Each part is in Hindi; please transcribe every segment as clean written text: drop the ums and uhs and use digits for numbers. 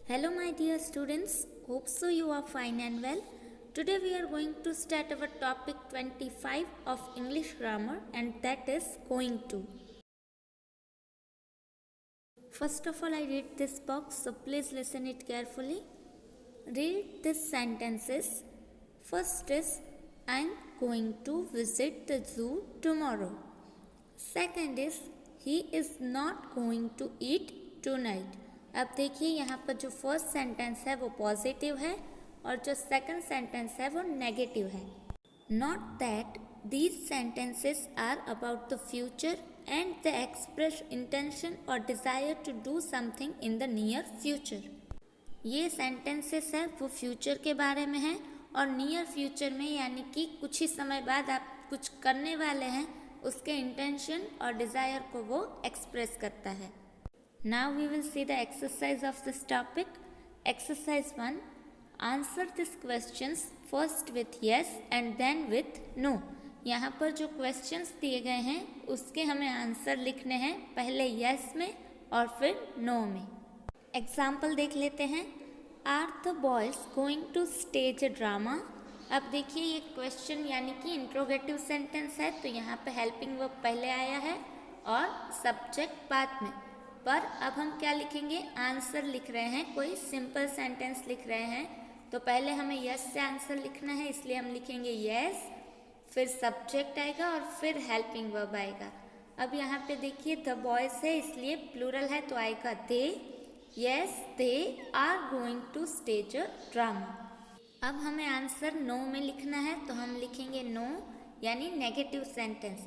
Hello my dear students, hope so you are fine and well. Today we are going to start our topic 25 of English grammar and that is going to. First of all I read this box, so please listen it carefully. Read these sentences. First is I am going to visit the zoo tomorrow. Second is he is not going to eat tonight. अब देखिए यहाँ पर जो फर्स्ट सेंटेंस है वो पॉजिटिव है और जो सेकंड सेंटेंस है वो नेगेटिव है. Not that these sentences are about the future and the express intention और desire to do something in the near future. ये सेंटेंसेस है वो फ्यूचर के बारे में है और नियर फ्यूचर में यानी कि कुछ ही समय बाद आप कुछ करने वाले हैं उसके इंटेंशन और डिज़ायर को वो एक्सप्रेस करता है. Now we will see the exercise of this topic. Exercise 1. Answer these questions first with yes and then with no. यहाँ पर जो questions दिए गए हैं उसके हमें आंसर लिखने हैं पहले yes में और फिर no में. Example देख लेते हैं. Are the boys going to stage a drama? अब देखिए ये क्वेश्चन यानी कि इंट्रोगेटिव सेंटेंस है तो यहाँ पे हेल्पिंग वर्ब पहले आया है और सब्जेक्ट बाद में. पर अब हम क्या लिखेंगे, आंसर लिख रहे हैं, कोई सिंपल सेंटेंस लिख रहे हैं तो पहले हमें यस से आंसर लिखना है इसलिए हम लिखेंगे यस, फिर सब्जेक्ट आएगा और फिर हेल्पिंग वर्ब आएगा. अब यहाँ पे देखिए द बॉयज है इसलिए प्लूरल है तो आएगा they. Yes they are going to stage a drama. अब हमें आंसर नो में लिखना है तो हम लिखेंगे नो यानी नेगेटिव सेंटेंस.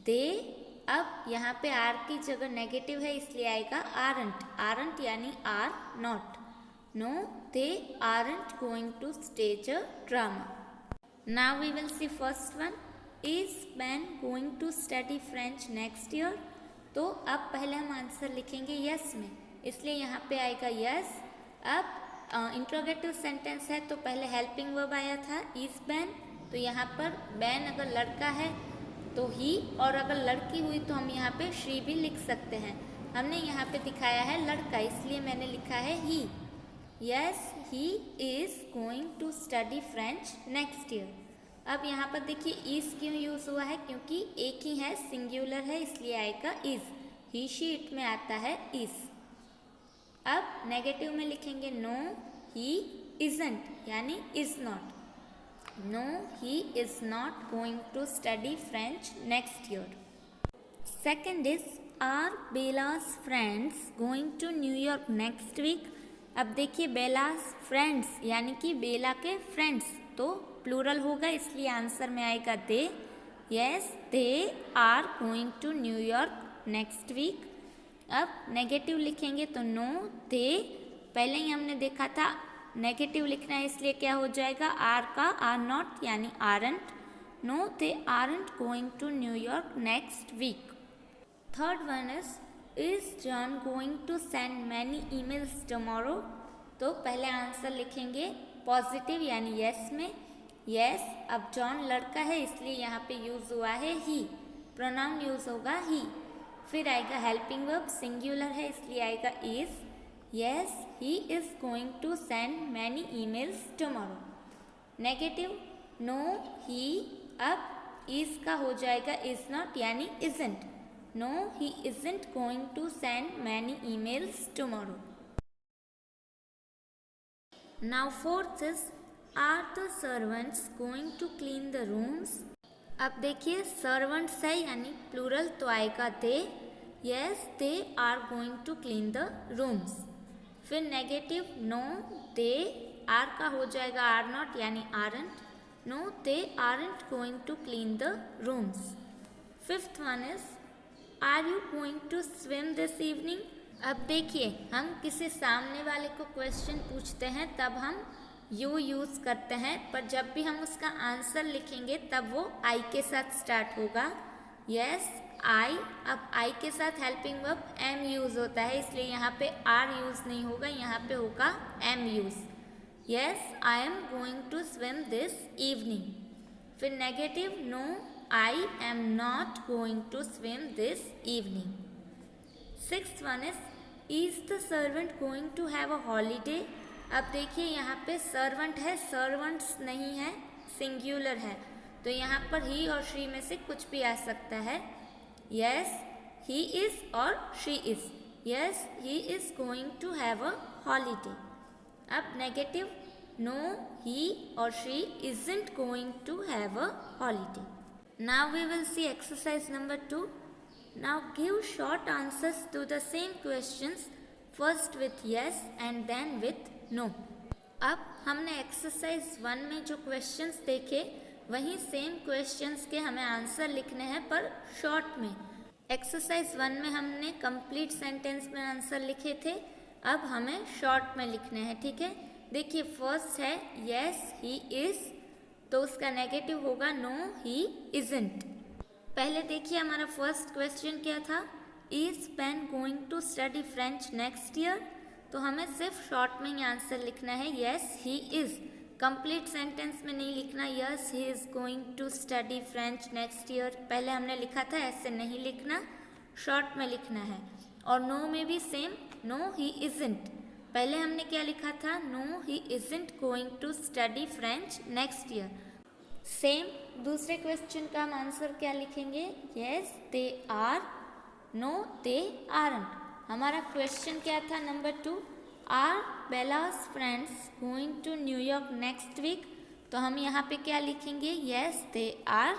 दे, अब यहाँ पे आर की जगह नेगेटिव है इसलिए आएगा आरंट. आरंट यानी are not. No they aren't going to stage a drama. Now we will see first one. Is Ben going to study French next year. तो अब पहले हम आंसर लिखेंगे यस में इसलिए यहाँ पे आएगा यस. अब इंट्रोगेटिव सेंटेंस है तो पहले हेल्पिंग वर्ब आया था इज बैन तो यहाँ पर बैन अगर लड़का है तो ही और अगर लड़की हुई तो हम यहाँ पे शी भी लिख सकते हैं. हमने यहाँ पे दिखाया है लड़का इसलिए मैंने लिखा है he. Yes he is going to study French next year. अब यहाँ पर देखिए इज़ क्यों यूज़ हुआ है क्योंकि एक ही है, सिंगुलर है इसलिए आएगा इज़. ही शी इट में आता है इज़. अब नेगेटिव में लिखेंगे नो ही इज़ंट यानी is not. No, he is not going to study French next year. Second is, are Bella's friends going to New York next week? अब देखिए Bella's friends यानी कि बेला के फ्रेंड्स तो प्लूरल होगा इसलिए आंसर में आएगा दे. Yes, they are going to New York next week. अब नेगेटिव लिखेंगे तो no, they पहले ही हमने देखा था नेगेटिव लिखना है इसलिए क्या हो जाएगा आर का आर नॉट यानी aren't. No they aren't going to New York next week. Third one is John going to send many emails tomorrow. तो पहले आंसर लिखेंगे पॉजिटिव यानी यस में. यस, अब जॉन लड़का है इसलिए यहाँ पे यूज़ हुआ है ही, प्रोनाउन यूज़ होगा ही. फिर आएगा हेल्पिंग वर्ब, सिंगुलर है इसलिए आएगा is. Yes, he is going to send many emails tomorrow. Negative, no, he. अब is का हो जाएगा is not यानी isn't. No, he isn't going to send many emails tomorrow. Now fourth is, are the servants going to clean the rooms? अब देखिए servants है यानी plural तो आएगा they. Yes, they are going to clean the rooms. फिर नेगेटिव नो दे, आर का हो जाएगा आर नॉट यानी aren't. No they aren't going to clean the rooms. Fifth one is, are you going to swim this evening. अब देखिए हम किसी सामने वाले को क्वेश्चन पूछते हैं तब हम यू यूज़ करते हैं पर जब भी हम उसका आंसर लिखेंगे तब वो आई के साथ स्टार्ट होगा. Yes I. अब आई के साथ हेल्पिंग वर्ब एम यूज़ होता है इसलिए यहाँ पे आर यूज़ नहीं होगा, यहाँ पे होगा am use. Yes I am going to swim this evening. फिर negative no I am not going to swim this evening. Sixth one is, is the servant going to have a holiday. अब देखिए यहाँ पे सर्वेंट है, सर्वेंट्स नहीं है, सिंगुलर है, तो यहाँ पर ही और शी में से कुछ भी आ सकता है। यस ही इज़ और she is. Yes he is going to have a holiday. अब नेगेटिव, नो ही और she isn't going to have a holiday. Now we will see exercise number 2. Now give short answers to the same questions, first with yes and then with no. अब हमने एक्सरसाइज 1 में जो क्वेश्चंस देखे वहीं सेम क्वेश्चंस के हमें आंसर लिखने हैं पर शॉर्ट में। एक्सरसाइज 1 में हमने कंप्लीट सेंटेंस में आंसर लिखे थे, अब हमें शॉर्ट में लिखने हैं, ठीक है। देखिए फर्स्ट है यस ही इज़, तो उसका नेगेटिव होगा नो ही इज़ंट। पहले देखिए हमारा फर्स्ट क्वेश्चन क्या था, is Ben going to study French next year, तो हमें सिर्फ शॉर्ट में ही आंसर लिखना है yes he is. Complete sentence में नहीं लिखना yes he is going to study French next year, पहले हमने लिखा था, ऐसे नहीं लिखना, शॉर्ट में लिखना है। और नो में भी सेम, नो ही इज़ंट, पहले हमने क्या लिखा था, no he isn't going to study French next year. Same दूसरे क्वेश्चन का हम आंसर क्या लिखेंगे, yes they are, no they aren't. हमारा क्वेश्चन क्या था number 2, are Bella's friends going to New York next week, तो हम यहाँ पे क्या लिखेंगे, yes they are,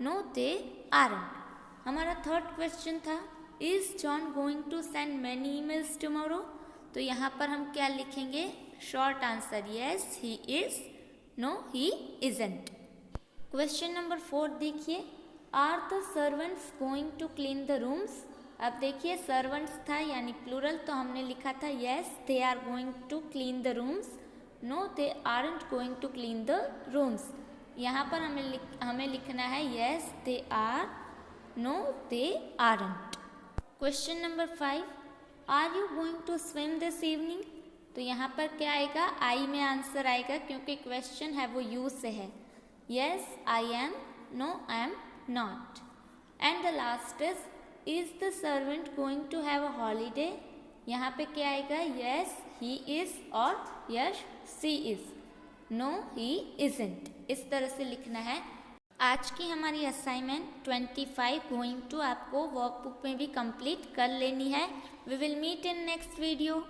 no they aren't. हमारा थर्ड क्वेश्चन था, is John going to send many emails tomorrow, तो यहाँ पर हम क्या लिखेंगे, short answer yes he is, no he isn't. Question number 4 देखिए, are the servants going to clean the rooms. अब देखिए सर्वेंट्स था यानी प्लूरल, तो हमने लिखा था yes they are going to clean the rooms, no they aren't going to clean the rooms. यहाँ पर हमें लिखना है yes they are, no they aren't. Question number 5, are you going to swim this evening, तो यहाँ पर क्या आएगा, आई में आंसर आएगा क्योंकि क्वेश्चन है वो यू से है। Yes, I am. No, I am not. And the last is the servant going to have a holiday? यहाँ पे क्या आएगा, yes, he is और yes, she is. No, he isn't. इस तरह से लिखना है। आज की हमारी असाइनमेंट 25 गोइंग टू आपको वर्कबुक में भी कंप्लीट कर लेनी है। We will meet in next video.